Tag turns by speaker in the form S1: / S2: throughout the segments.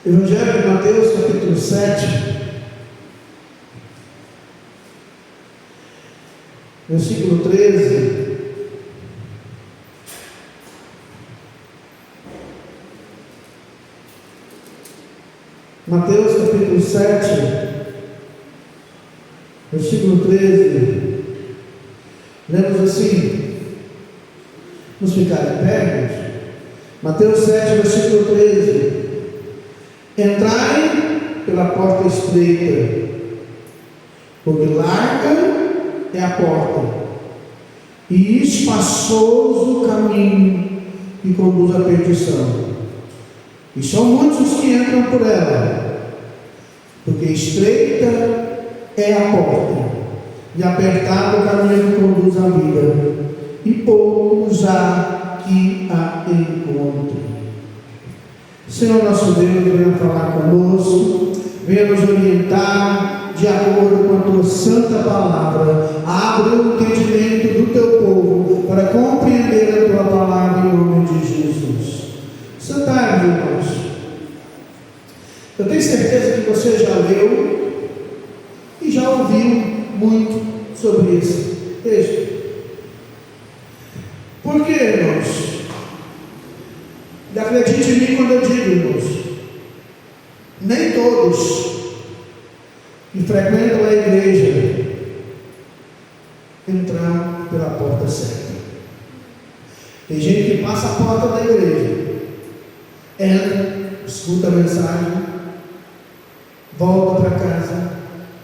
S1: Evangelho de Mateus, capítulo 7, versículo 13. Mateus capítulo 7, versículo 13, lemos assim, vamos ficar em pé, Mateus 7, versículo 13, entrai pela porta estreita, porque larga é a porta, e espaçoso o caminho que conduz à perdição, e são muitos os que entram por ela, porque estreita é a porta, e apertado o caminho que conduz à vida, e poucos há que a encontrem. Senhor nosso Deus, venha falar conosco, venha nos orientar de acordo com a tua santa palavra. Abre o entendimento do teu povo para compreender a tua palavra em nome de Jesus. Sentai-vos, irmãos. Eu tenho certeza que você já leu e já ouviu muito sobre esse texto. Por quê, irmãos? E acredite em mim quando eu digo, irmãos, nem todos que frequentam a igreja entraram pela porta certa. Tem gente que passa a porta da igreja, entra, escuta a mensagem, volta para casa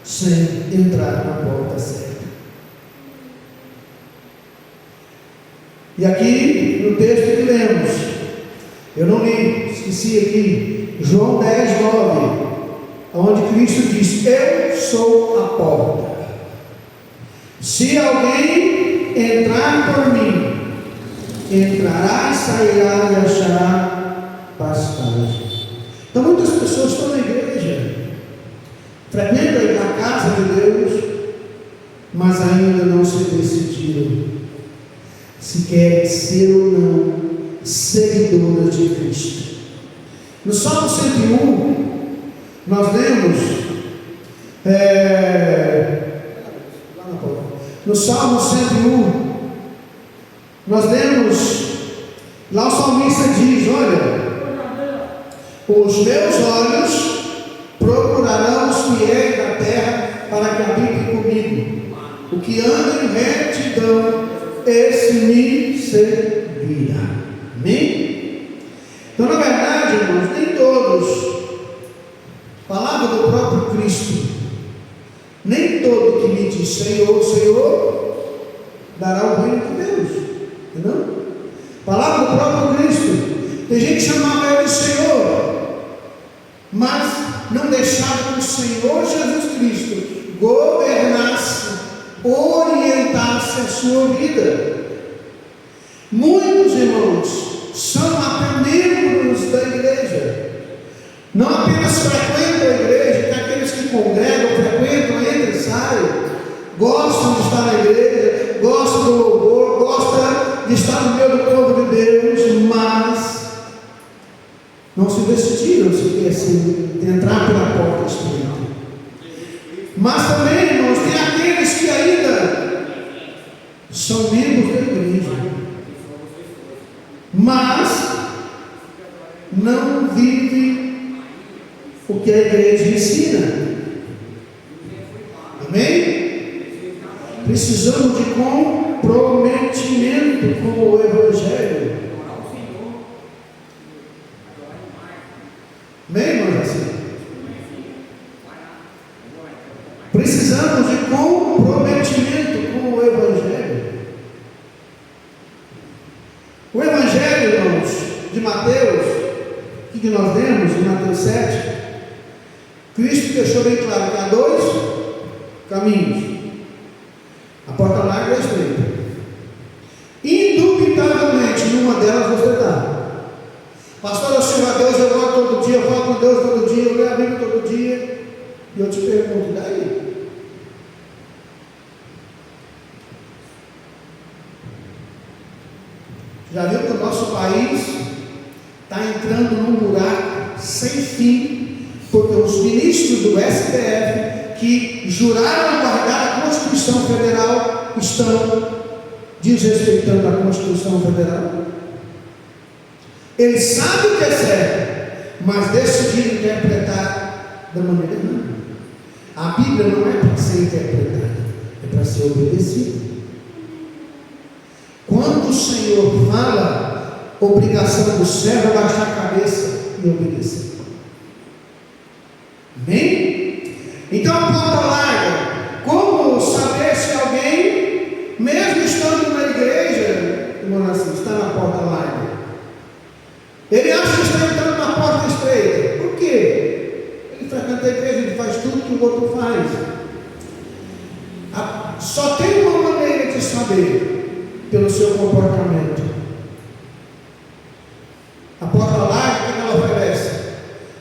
S1: sem entrar na porta certa. E aqui no texto que lemos, eu não li, esqueci aqui, João 10, 9, onde Cristo diz: eu sou a porta. Se alguém entrar por mim, entrará e sairá e achará pastagem. Então muitas pessoas estão na igreja, frequentam a casa de Deus, mas ainda não se decidiram se querem ser ou não seguidoras de Cristo. No Salmo 101, nós lemos, no Salmo 101, nós lemos, lá o salmista diz: olha, os meus olhos procurarão os fiéis da terra para que habitem comigo. O que anda em retidão, esse me servirá. Amém? Então, na verdade, irmãos, nem todos, palavra do próprio Cristo, nem todo que me diz Senhor, Senhor, dará o reino de Deus. Entendeu? Palavra do próprio Cristo. Tem gente que chamava ele de Senhor, mas não deixava que o Senhor Jesus Cristo governasse, orientasse a sua vida. Muitos irmãos são até membros da igreja, não apenas frequentam a igreja, que aqueles que congregam, frequentam, entram e saem, gostam de estar na igreja, gostam do louvor, gostam de estar no meio do povo de Deus, mas não se decidiram se entrar pela porta estreita. Mas também, irmãos, tem aqueles que ainda são membros da igreja, mas não vivem o que a igreja ensina. Amém? Precisamos de comprometimento com o Evangelho. Amém, irmãos? Assim? Precisamos de comprometimento com o Evangelho. O Evangelho, irmãos, de Mateus, que nós lemos em Mateus 7, Cristo deixou bem claro que há dois caminhos: a porta larga e a estreita. Indubitavelmente, numa delas você está. Pastor, eu sirvo a Deus, eu oro todo dia, eu falo com Deus todo dia, eu leio a Bíblia todo dia, e eu te pergunto, e daí? Já viu que o nosso país está entrando num buraco porque os ministros do STF, que juraram guardar a Constituição Federal, estão desrespeitando a Constituição Federal. Eles sabem o que é certo, mas decidiram interpretar da maneira errada. A Bíblia não é para ser interpretada, é para ser obedecida. Quando o Senhor fala, obrigação do servo é baixar a cabeça e obedecer. Amém? Então a porta larga. Como saber se alguém, mesmo estando na igreja, está na porta larga? Ele acha que está entrando na porta estreita. Por quê? Ele frequenta a igreja, ele faz tudo que o outro faz. Só tem uma maneira de saber, pelo seu comportamento. A porta larga, que ela oferece?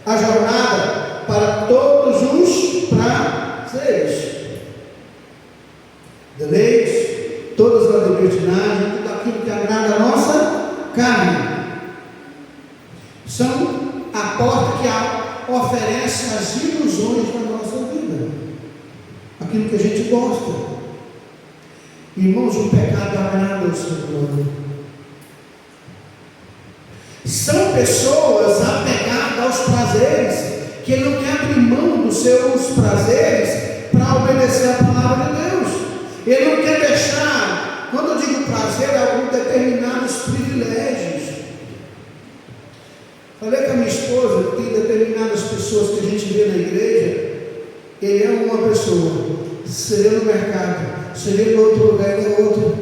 S1: A jornada para todos os prazeres, deleites, todas as libertinagens, tudo aquilo que agrada a nossa carne. São a porta que oferece as ilusões da nossa vida, aquilo que a gente gosta. Irmãos, o pecado agrada ao Senhor. São pessoas apegadas aos prazeres, que ele não quer abrir mão dos seus prazeres para obedecer a palavra de Deus. Ele não quer deixar, quando eu digo prazer, alguns determinados privilégios. Falei com a minha esposa, que tem determinadas pessoas que a gente vê na igreja, ele é uma pessoa, seria no mercado, seria em outro lugar, ele é outro.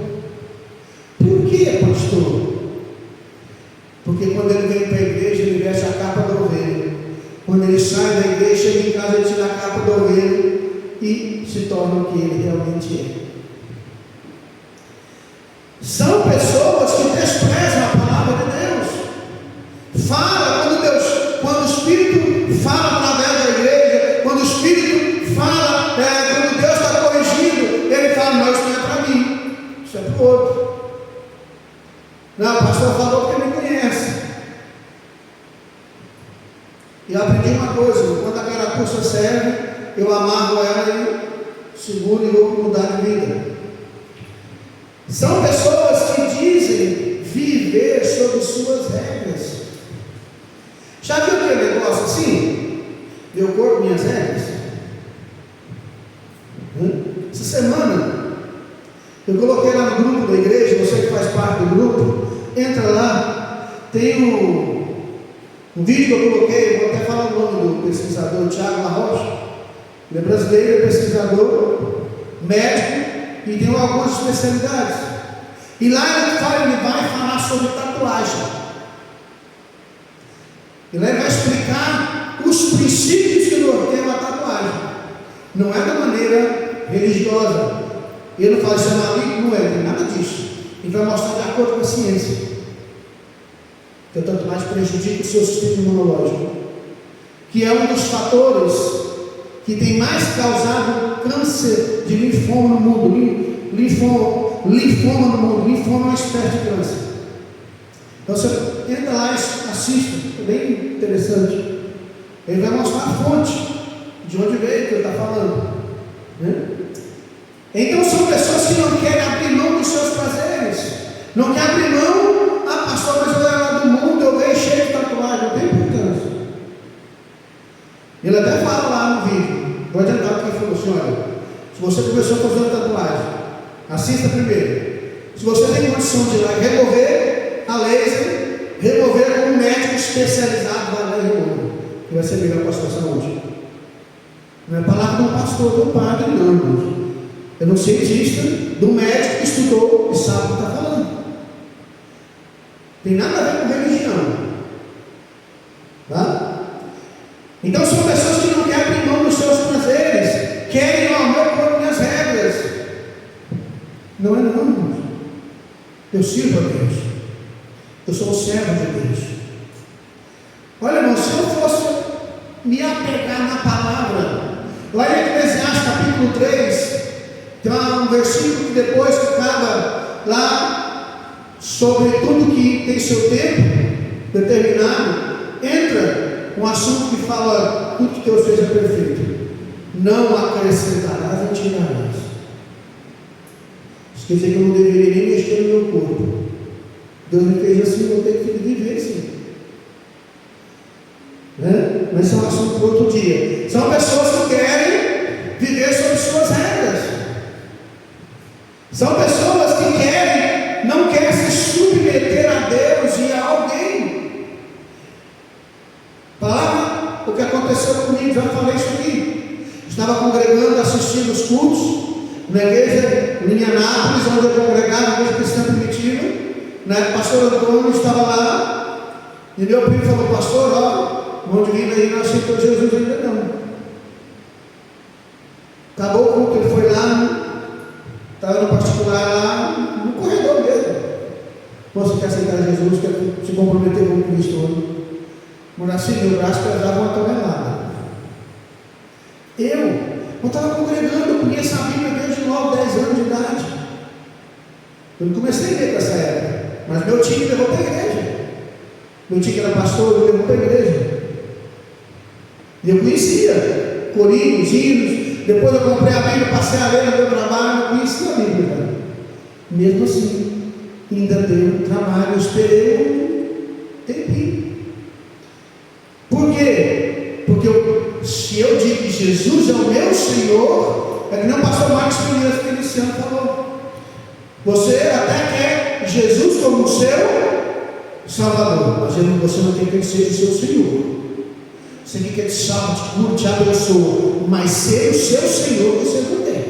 S1: Por que, pastor? Porque quando ele vem para a igreja, ele veste a capa da ovelha. Quando ele sai da igreja, chega em casa, ele tira a capa da ovelha e se torna o que ele realmente é. São pessoas que desprezam a palavra de Deus. Fala, quando o Espírito fala através da igreja, quando o Espírito fala, quando Deus está corrigindo, ele fala, não, isso não é para mim, isso é para o outro. Não, o pastor falou porque me conhece. E eu aprendi uma coisa, quando a carapuça serve, eu amarro ela e seguro e vou mudar de vida. São pessoas que dizem viver sob suas regras. Já viu aquele negócio assim? Meu corpo, minhas regras? Essa semana, eu coloquei lá no grupo da igreja, você que faz parte do grupo, entra lá, tem um vídeo que eu coloquei, vou até falar o nome do pesquisador, Thiago La Rocha. Ele é brasileiro, é pesquisador, médico, e tem algumas especialidades. E lá ele vai falar sobre tatuagem. E lá ele vai explicar os princípios que norteiam a tatuagem. Não é da maneira religiosa. Ele não fala isso é maligno, não é, nada disso. Ele vai mostrar de acordo com a ciência. Que tanto mais prejudica o seu sistema imunológico, que é um dos fatores que tem mais causado câncer de linfoma no mundo. Linfoma no mundo. Linfoma é uma espécie de câncer. Então você entra lá e assista, é bem interessante. Ele vai mostrar a fonte de onde veio que ele está falando, né? Então são pessoas que não querem abrir mão dos seus prazeres, não querem abrir mão. Ah, pastor, mas eu era lá do mundo, eu vejo cheio de tatuagem, não tem importância. Ele até fala lá no vídeo, vou adiantar o que ele falou assim: olha, se você começou a fazer uma tatuagem, assista primeiro. Se você tem condição de ir lá e remover a laser, remover com um médico especializado, vai lá e remove, que vai ser melhor para a sua saúde. Não é palavra de um pastor, de um padre, não, irmãos. É um cientista, do médico que estudou e sabe o que está falando. Tem nada a ver com religião. Tá? Então são pessoas que não querem abrir mão dos seus prazeres, querem o meu corpo, minhas regras. Não é não, irmãos. Eu sirvo a Deus. Eu sou o servo de Deus. Olha, irmão, se eu fosse me apegar na palavra, lá em Eclesiastes capítulo 3, tem um versículo que depois que acaba lá sobre tudo que tem seu tempo determinado, entra com as assunto que fala tudo que Deus fez é perfeito. Não acrescentarás nem tirarás. Isso quer dizer que eu não deveria nem mexer no meu corpo. Deus me fez assim, eu tenho que viver assim. Né? Mas isso é um assunto para outro dia. São pessoas que querem viver sob suas regras. São pessoas que não querem se submeter a Deus e a alguém. Palavra, o que aconteceu comigo, já falei isso aqui. Estava congregando, assistindo os cultos na igreja em Anápolis, onde eu congregava, igreja cristã primitiva. O pastor Antônio estava lá, e meu primo falou: pastor, ó, onde vive aí, não aceitou Jesus ainda não. Acabou o culto, ele foi lá, estava no particular lá, no corredor mesmo. Você quer aceitar Jesus, quer se comprometer com Cristo hoje? Mas assim, meu braço pesava uma tonelada. Eu estava congregando, eu conheço a Bíblia desde 9, 10 anos de idade. Eu não comecei a ler nessa época, mas meu tio me levou para a igreja. Meu tio que era pastor, me levou para a igreja. E eu conhecia Coríntios, hinos. Depois eu comprei a Bíblia, passei a ler no meu trabalho, eu conhecia a Bíblia. Cara. Mesmo assim, ainda deu um trabalho, eu esperei um tempinho. Por quê? Porque se eu digo que Jesus é o meu Senhor, é que não passou mais experiência que esse ano falou. Você até quer Jesus como seu Salvador, mas você não tem que ser o seu Senhor. Você quer que ele te salve, te cure, te abençoe, mas ser o seu Senhor você não tem.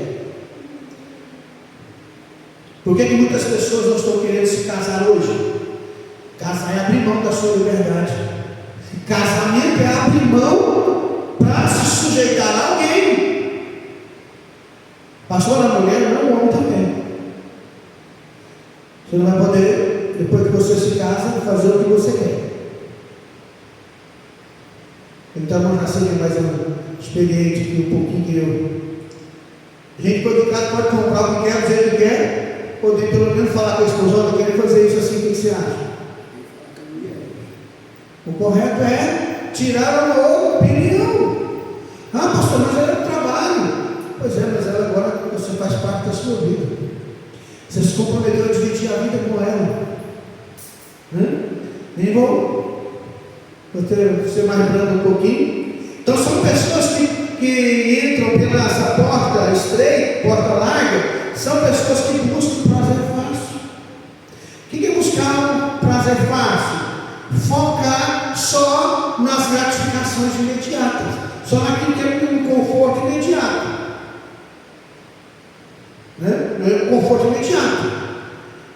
S1: Por que muitas pessoas não estão querendo se casar hoje? Casar é abrir mão da sua liberdade. Casamento é abrir mão para se sujeitar a alguém. Pastor, a mulher não, o homem também. Você não vai poder, depois que você se casa, fazer o que você quer. Então, vamos nascer mais experiente aqui, um pouquinho que eu. A gente pode comprar o que quer, do jeito que quer, poder pelo menos falar com a esposa: eu quero fazer isso assim, o que você acha? O correto é tirar uma opinião. Ah, pastor, mas ela é um trabalho. Pois é, mas ela agora você faz parte da sua vida. Você se comprometeu a dividir a vida com ela. Nem vou ser mais brando um pouquinho. Então são pessoas que entram pela essa porta estreita, porta larga, são pessoas que buscam prazer fácil. O que é buscar um prazer fácil? Focar só nas gratificações imediatas, só naquilo que é um conforto imediato, um conforto imediato.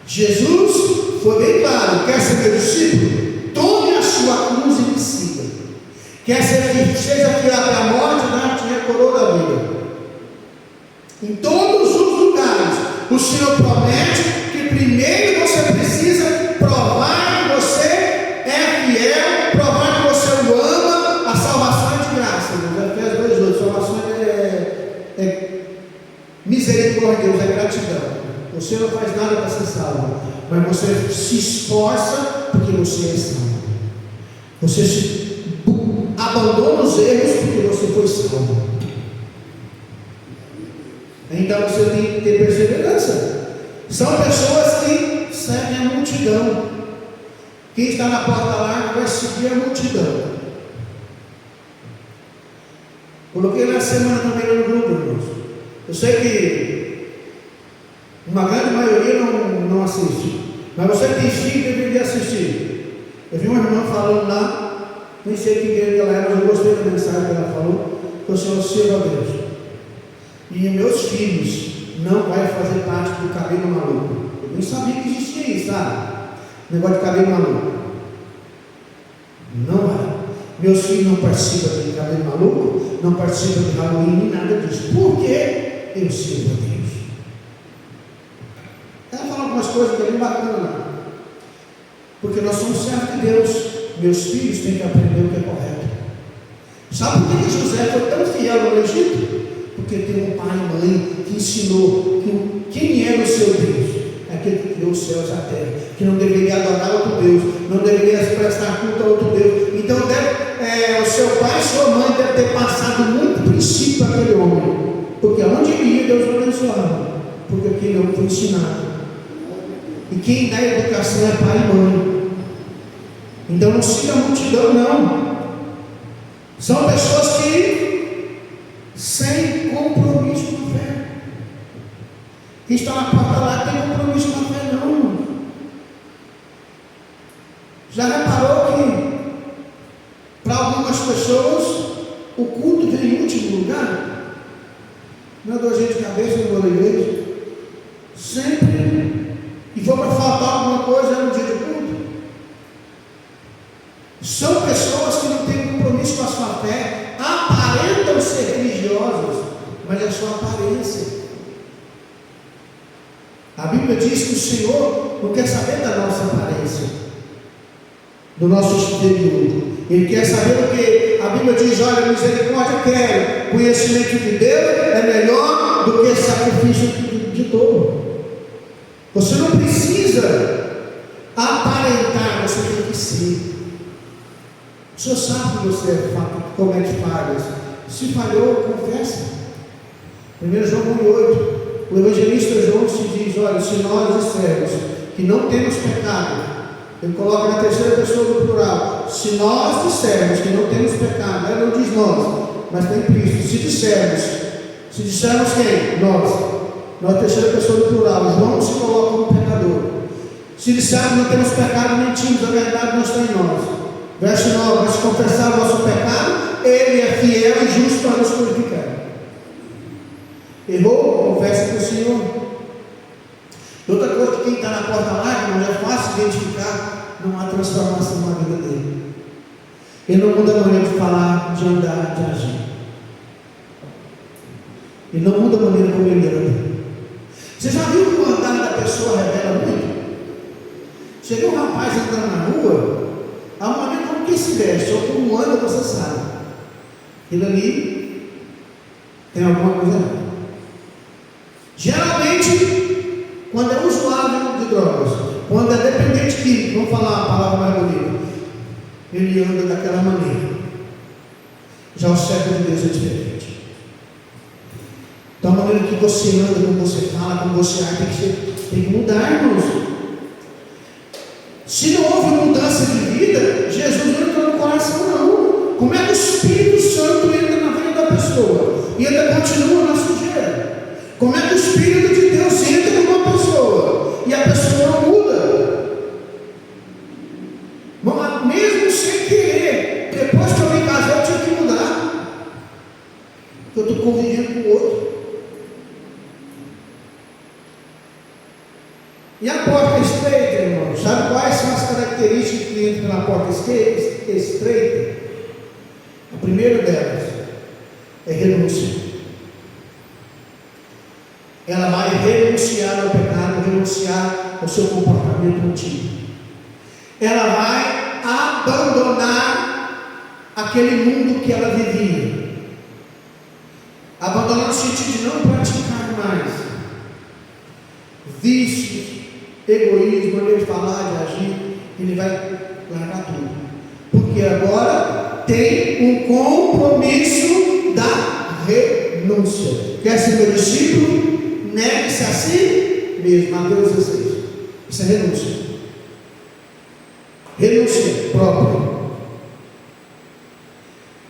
S1: Jesus foi bem claro: quer ser meu discípulo? Tome a sua cruz e me siga. Quer seja fiel até a morte, dar-te a coroa da vida. Em todos os lugares, o Senhor promete que primeiro você precisa provar que você é fiel, provar que você o ama. A salvação é de graça. Efésios 2:8, salvação é misericórdia, Deus, é gratidão. Você não faz nada para ser salvo, mas você se esforça porque você é salvo. Você abandona os erros porque você foi salvo. Então você tem que ter perseverança. São pessoas que seguem a multidão. Quem está na porta larga vai seguir a multidão. Coloquei na semana também no grupo, irmãos. Eu sei que uma grande maioria não assiste, mas você que tem filho deveria assistir. Eu vi uma irmã falando lá, nem sei que igreja ela era, mas eu gostei da mensagem que ela falou, que o Senhor sirva a Deus. E meus filhos não vai fazer parte do cabelo maluco. Eu nem sabia que existia isso, sabe? Negócio de cabelo maluco. Não vai. Meus filhos não participam de cabelo maluco, não participam de Halloween, nem nada disso. Por quê? Eu sirvo a Deus. Ela fala algumas coisas que é bem bacana. Porque nós somos servos de Deus. Meus filhos têm que aprender o que é correto. Sabe por que José foi tão fiel no Egito? Porque tem um pai e mãe que ensinou quem era o seu Deus. Aquele que criou os céus e a terra, que não deveria adorar outro Deus, não deveria prestar culto a outro Deus. Então o seu pai e sua mãe devem ter passado muito princípio para aquele homem, porque aonde ia Deus o abençoava, porque aquele homem foi ensinado. E quem dá educação é pai e mãe. Então não siga a multidão, não. São pessoas que sem compromisso com a fé. Quem está na porta lá tem compromisso com a fé, não. Já reparou que para algumas pessoas o culto vem em último lugar? Não é dor de cabeça, não vou da igreja. Sempre. E for para faltar alguma coisa no dia de culto. São pessoas que não têm compromisso com a sua fé, aparentam ser religiosas, mas é só aparência. A Bíblia diz que o Senhor não quer saber da nossa aparência, do nosso exterior. Ele quer saber o que a Bíblia diz: olha, misericórdia quero, conhecimento de Deus é melhor do que sacrifício de touro. Você não precisa aparentar, você tem que ser. O Senhor sabe que você comete falhas. Se falhou, confessa. 1 João 1,8. O evangelista João se diz: olha, se nós dissermos que não temos pecado, ele coloca na terceira pessoa do plural. Se nós dissermos que não temos pecado, ele não diz nós, mas tem Cristo. Se dissermos quem? Nós. Na terceira pessoa do plural, João se coloca como pecador. Se dissermos que não temos pecado, mentimos, a verdade não está em nós. Verso 9: mas se confessar o nosso pecado, Ele é fiel e justo para nos purificar. Errou? Confessa com o Senhor. Outra coisa, que quem está na porta lá, não é fácil identificar, não há transformação na vida dele. Ele não muda a maneira de falar, de andar, de agir. Ele não muda a maneira como ele anda. Você já viu que o andar da pessoa revela muito? Você vê um rapaz andando na rua, a maneira como que se veste, ou como anda, você sabe. Ele ali tem alguma coisa errada. Geralmente, quando é usuário de drogas, quando é dependente químico, vamos falar a palavra mais bonita, ele anda daquela maneira. Já o servo de Deus é diferente. Então a maneira que você anda, como você fala, como você age, tem que mudar, irmãos. Se não houve mudança de vida, Jesus não entrou no coração, não. Como é que o Espírito Santo entra na vida da pessoa e ainda continua na sujeira? Como é que o Espírito de Deus entra numa pessoa e a pessoa não muda? Mesmo sem querer, depois que eu me casei, eu tive que mudar. Eu estou convivendo com o outro. E a porta estreita, irmão, sabe quais são as características que entram na porta estreita? A primeira delas é renúncia. Ela vai renunciar ao pecado, renunciar ao seu comportamento antigo. Ela vai abandonar aquele mundo que ela vivia. Abandonar no sentido de não praticar mais vícios, egoísmo, maneira de falar, de agir. Ele vai largar tudo, porque agora tem um compromisso da renúncia. Quer ser meu discípulo? Negue-se a si mesmo. Mateus 16. Isso é renúncia. Renúncia própria.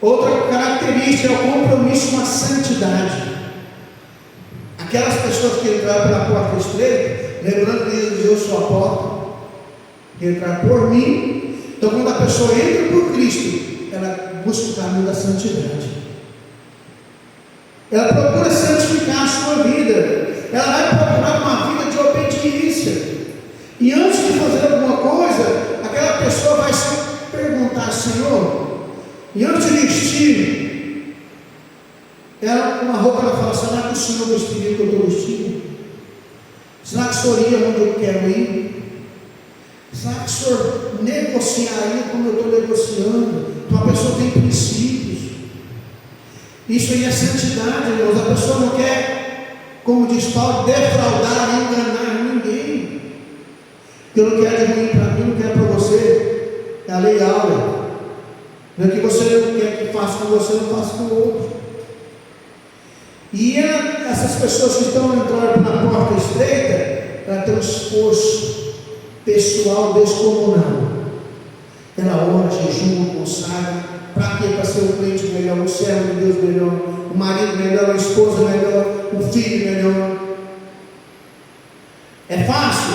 S1: Outra característica é o compromisso com a santidade. Aquelas pessoas que entraram pela porta estreita, lembrando que Jesus, eu sou a porta, que entrar por mim. Então, quando a pessoa entra por Cristo, ela busca o caminho da santidade. Ela procura santificar a sua vida. Ela vai procurar uma vida de obediência. E antes de fazer alguma coisa, aquela pessoa vai se perguntar: Senhor, e antes de vestir uma roupa, ela fala: será que o Senhor vestiria o que eu estou vestindo? Será que o Senhor ia onde eu quero ir? Será que o Senhor negociaria como eu estou negociando? Então a pessoa tem princípios. Isso aí é santidade, irmãos. A pessoa não quer, como diz Paulo, defraudar, enganar ninguém. O que eu não quero de ruim para mim, não quero para você. É a lei áurea. Não é que você não quer que faça com você, não faça com o outro. E essas pessoas que estão entrando pela porta estreita, ela tem um esforço pessoal descomunal. Ela ora, jejum, consagra. Para quê? Para ser um crente melhor, um servo de Deus melhor, um marido melhor, uma esposa melhor, um filho melhor. É fácil?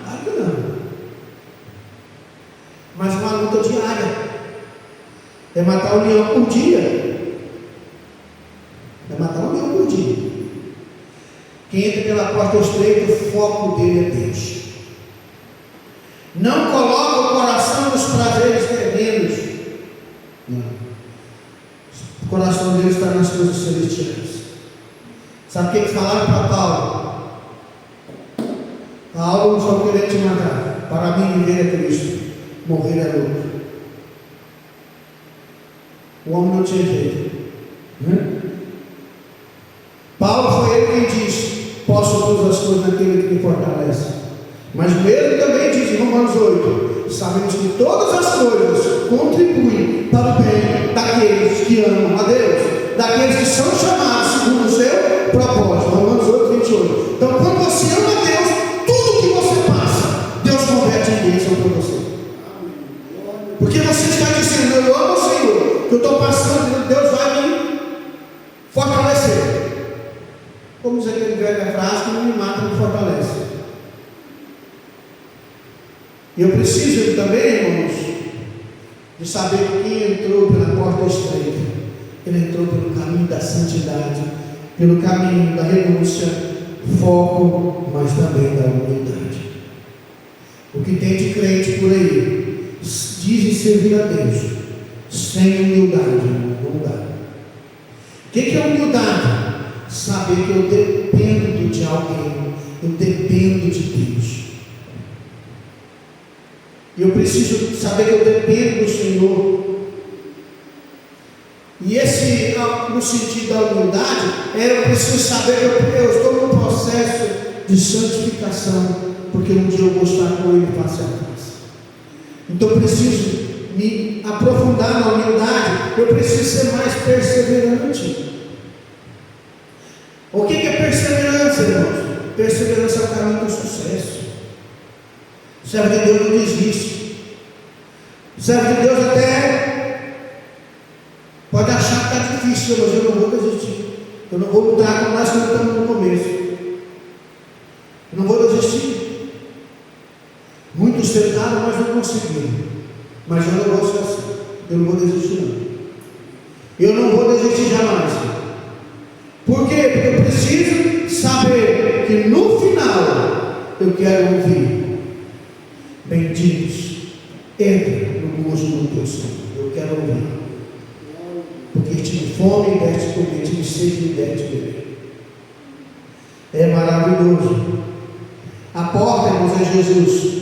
S1: Claro que não. Mas uma luta diária. É matar um leão por dia. É matar um leão por dia. Quem entra pela porta estreita, o foco dele é Deus. Não coloca o coração nos prazeres terrenos. Não. O coração dele está nas coisas celestiais. Sabe o que falaram para Paulo? Paulo não só querer te matar. Para mim viver é Cristo, morrer é lucro. O homem não tinha jeito. Paulo foi ele quem disse: posso todas as coisas naquele que me fortalece. Mas mesmo também diz em Romanos 8: sabemos que todas as coisas contribuem para o bem daqueles que amam a Deus, daqueles que são chamados segundo o seu propósito. Romanos 8, 28. Então, quando você ama a Deus, tudo que você passa, Deus converte em bênção para você. Porque você está dizendo: eu amo o Senhor, que eu estou passando, Deus vai me fortalecer. Como diz aquele velho frase: que não me mata, me fortalece. E eu preciso também, irmãos, de saber que quem entrou pela porta estreita, ele entrou pelo caminho da santidade, pelo caminho da renúncia, foco, mas também da humildade. O que tem de crente por aí, dizem servir a Deus, sem humildade, não dá. O que é humildade? Saber que eu dependo de alguém, eu dependo de Deus. Eu preciso saber que eu dependo do Senhor. E esse, no sentido da humildade, eu preciso saber que eu estou num processo de santificação, porque um dia eu vou estar com Ele face a face. Então eu preciso me aprofundar na humildade, eu preciso ser mais perseverante. O que é perseverança, irmãos? Perseverança é o caminho do sucesso. O servo de Deus não desiste. O servo de Deus até pode achar que está difícil, mas eu não vou desistir. Eu não vou lutar como nós lutamos no começo. Eu não vou desistir. Muitos tentaram, mas não conseguiram. Mas eu não vou ser assim. Eu não vou desistir, não. Eu não vou desistir jamais. Por quê? Porque eu preciso saber que no final eu quero ouvir: benditos, entra no gozo do teu Senhor. Eu quero ouvir. Porque tive fome e deste comer, tive sede e deste beber. É maravilhoso. A porta, irmãos, é Jesus.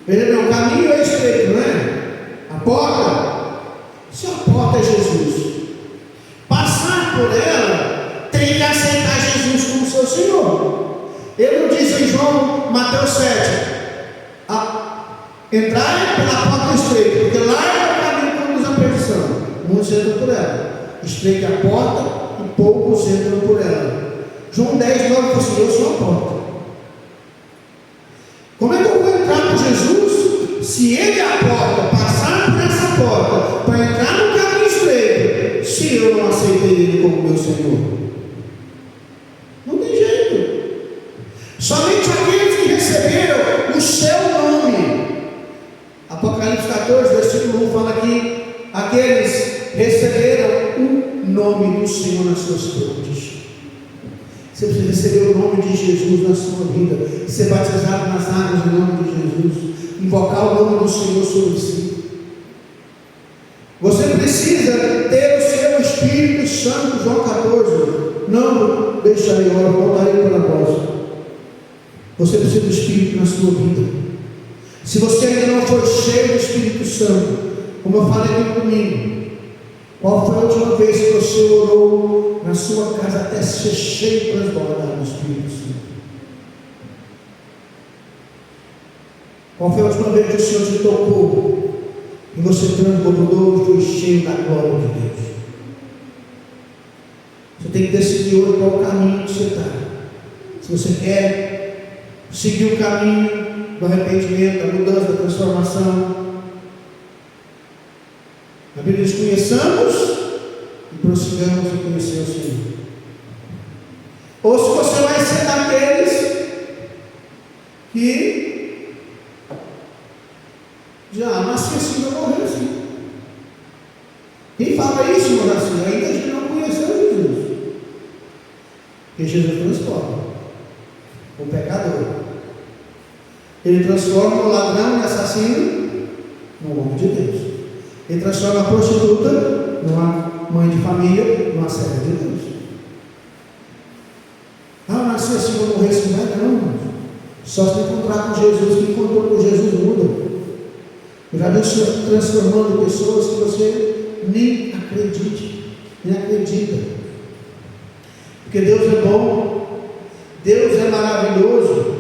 S1: Ele não, o caminho é estreito, não é? A porta, se a porta é Jesus, passar por ela tem que aceitar Jesus como seu Senhor. Ele não diz em Mateus 7: entrai pela porta estreita, porque lá é o caminho que conduz à perdição. Muitos entram por ela. Estreita a porta e poucos entram por ela. João 10, 9 diz assim: eu sou a porta. Como é que eu vou entrar por Jesus se Ele é a porta, passar por essa porta para entrar no caminho estreito, se eu não aceitei Ele como meu Senhor? Não tem jeito. Somente aqueles que receberam o seu nome. Apocalipse 14, versículo 1 fala que aqueles receberam o nome do Senhor nas suas frontes. Você precisa receber o nome de Jesus na sua vida, ser batizado nas águas em nome de Jesus, invocar o nome do Senhor sobre si. Você precisa ter o seu Espírito Santo. João 14, não deixarei agora, voltarei para nós. Você precisa do Espírito na sua vida. Se você ainda não for cheio do Espírito Santo, como eu falei no domingo, qual foi a última vez que você orou na sua casa até ser cheio para transbordar do Espírito Santo? Qual foi a última vez que o Senhor te tocou e você transbordou e foi cheio da glória de Deus. Você tem que decidir hoje qual o caminho que você está. Se você quer seguir o caminho do arrependimento, da mudança, da transformação. A Bíblia diz: conheçamos e prossigamos a conhecer o Senhor. Ou se você vai ser daqueles que já nasce assim, vai morrer assim. Quem fala isso, irmão, assim, ainda não conheceu Jesus. Porque Jesus transforma o pecador. Ele transforma o ladrão e assassino no homem de Deus. Ele transforma a prostituta numa mãe de família, numa serva de Deus. Ah, eu nasci assim, vou morrer assim, vai não. Só se encontrar com Jesus, que encontrou com Jesus muda. Eu já vi o Senhor transformando pessoas que você nem acredita. Porque Deus é bom, Deus é maravilhoso.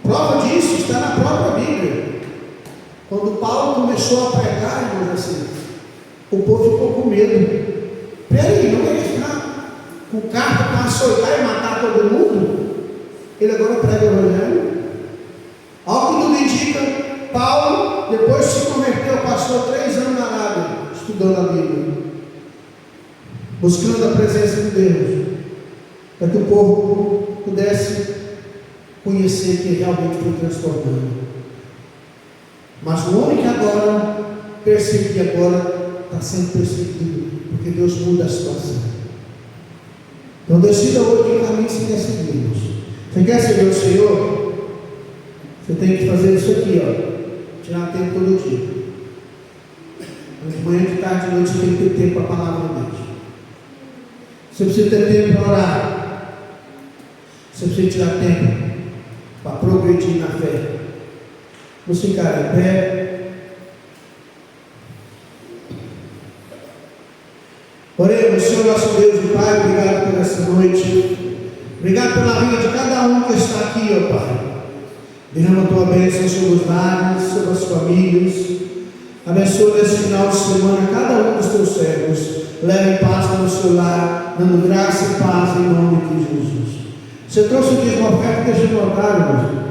S1: Prova disso está na própria Bíblia. Quando Paulo começou a pregar, irmãos, assim, o povo ficou com medo. Peraí, não vai ficar com carta para açoitar e matar todo mundo? Ele agora prega o Evangelho. Ao que tudo indica, Paulo depois se converteu, passou 3 anos na Arábia, estudando a Bíblia, buscando a presença de Deus, para que o povo pudesse conhecer que realmente foi transformado. Mas o homem que agora percebe que agora está sendo perseguido, porque Deus muda a situação. Então decida hoje que caminho você quer seguir. Você quer seguir o Senhor? Você tem que fazer isso aqui, ó. Tirar tempo todo dia. De manhã, de tarde, de noite, você tem que ter tempo para a palavra de Deus. Você precisa ter tempo para orar. Você precisa tirar tempo para progredir na fé. Vamos ficar em pé. Oremos. Senhor nosso Deus e Pai, obrigado por essa noite. Obrigado pela vida de cada um que está aqui, ó Pai. Derrama a tua bênção sobre os lares, sobre as famílias. Abençoa nesse final de semana cada um dos teus servos. Leve em paz para o seu lar, dando graça e paz em nome de Jesus. Você trouxe o dízimo, oferta, deixa no altar, irmãos.